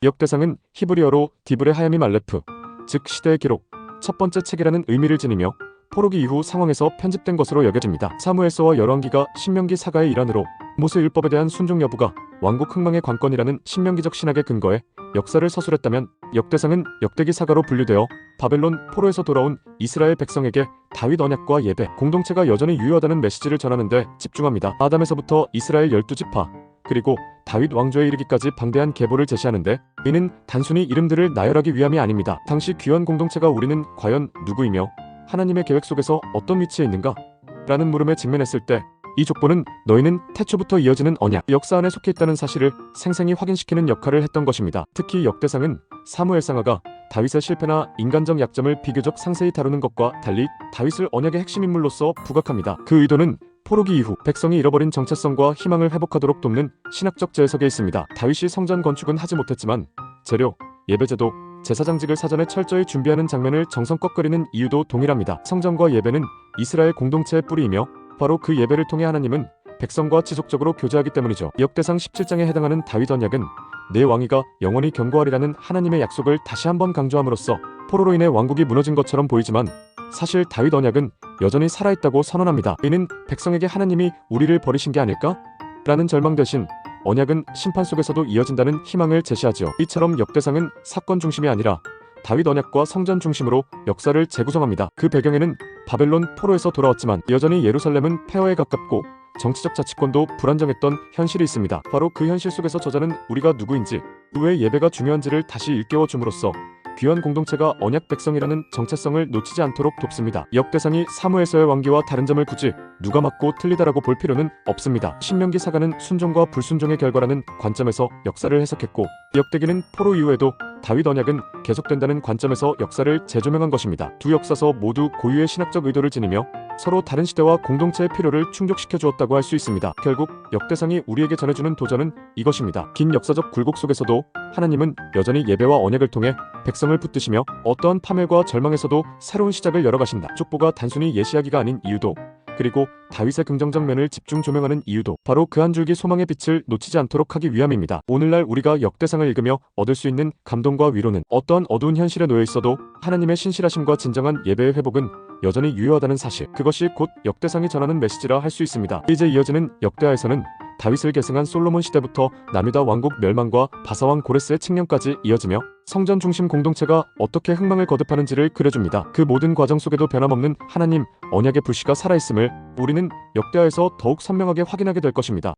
역대상은 히브리어로 디브레 하야밈 알레프, 즉 시대의 기록, 첫 번째 책이라는 의미를 지니며 포로기 이후 상황에서 편집된 것으로 여겨집니다. 사무엘서와 열왕기가 신명기 사가의 일환으로 모세 율법에 대한 순종 여부가 왕국 흥망의 관건이라는 신명기적 신학의 근거에 역사를 서술했다면, 역대상은 역대기 사가로 분류되어 바벨론 포로에서 돌아온 이스라엘 백성에게 다윗 언약과 예배, 공동체가 여전히 유효하다는 메시지를 전하는 데 집중합니다. 아담에서부터 이스라엘 12지파, 그리고 다윗 왕조에 이르기까지 방대한 계보를 제시하는데, 이는 단순히 이름들을 나열하기 위함이 아닙니다. 당시 귀한 공동체가 우리는 과연 누구이며 하나님의 계획 속에서 어떤 위치에 있는가? 라는 물음에 직면했을 때 이 족보는 너희는 태초부터 이어지는 언약, 역사 안에 속해 있다는 사실을 생생히 확인시키는 역할을 했던 것입니다. 특히 역대상은 사무엘상하가 다윗의 실패나 인간적 약점을 비교적 상세히 다루는 것과 달리 다윗을 언약의 핵심 인물로서 부각합니다. 그 의도는 포로기 이후 백성이 잃어버린 정체성과 희망을 회복하도록 돕는 신학적 재해석에 있습니다. 다윗이 성전 건축은 하지 못했지만 재료, 예배제도, 제사장직을 사전에 철저히 준비하는 장면을 정성껏 그리는 이유도 동일합니다. 성전과 예배는 이스라엘 공동체의 뿌리이며 바로 그 예배를 통해 하나님은 백성과 지속적으로 교제하기 때문이죠. 역대상 17장에 해당하는 다윗 언약은 내 왕위가 영원히 견고하리라는 하나님의 약속을 다시 한번 강조함으로써 포로로 인해 왕국이 무너진 것처럼 보이지만, 사실 다윗 언약은 여전히 살아있다고 선언합니다. 이는 백성에게 하나님이 우리를 버리신 게 아닐까? 라는 절망 대신 언약은 심판 속에서도 이어진다는 희망을 제시하죠. 이처럼 역대상은 사건 중심이 아니라 다윗 언약과 성전 중심으로 역사를 재구성합니다. 그 배경에는 바벨론 포로에서 돌아왔지만 여전히 예루살렘은 폐허에 가깝고 정치적 자치권도 불안정했던 현실이 있습니다. 바로 그 현실 속에서 저자는 우리가 누구인지, 왜 예배가 중요한지를 다시 일깨워 줌으로써 귀한 공동체가 언약 백성이라는 정체성을 놓치지 않도록 돕습니다. 역대상이 사무엘서의 왕기와 다른 점을 굳이 누가 맞고 틀리다라고 볼 필요는 없습니다. 신명기 사가는 순종과 불순종의 결과라는 관점에서 역사를 해석했고, 역대기는 포로 이후에도 다윗 언약은 계속된다는 관점에서 역사를 재조명한 것입니다. 두 역사서 모두 고유의 신학적 의도를 지니며 서로 다른 시대와 공동체의 필요를 충족시켜 주었다고 할 수 있습니다. 결국 역대상이 우리에게 전해주는 도전은 이것입니다. 긴 역사적 굴곡 속에서도 하나님은 여전히 예배와 언약을 통해 백성을 붙드시며 어떠한 파멸과 절망에서도 새로운 시작을 열어가신다. 족보가 단순히 예시하기가 아닌 이유도, 그리고 다윗의 긍정적 면을 집중 조명하는 이유도 바로 그 한 줄기 소망의 빛을 놓치지 않도록 하기 위함입니다. 오늘날 우리가 역대상을 읽으며 얻을 수 있는 감동과 위로는, 어떠한 어두운 현실에 놓여 있어도 하나님의 신실하심과 진정한 예배의 회복은 여전히 유효하다는 사실, 그것이 곧 역대상이 전하는 메시지라 할 수 있습니다. 이제 이어지는 역대하에서는 다윗을 계승한 솔로몬 시대부터 남유다 왕국 멸망과 바사왕 고레스의 칙령까지 이어지며 성전 중심 공동체가 어떻게 흥망을 거듭하는지를 그려줍니다. 그 모든 과정 속에도 변함없는 하나님 언약의 불씨가 살아있음을 우리는 역대하에서 더욱 선명하게 확인하게 될 것입니다.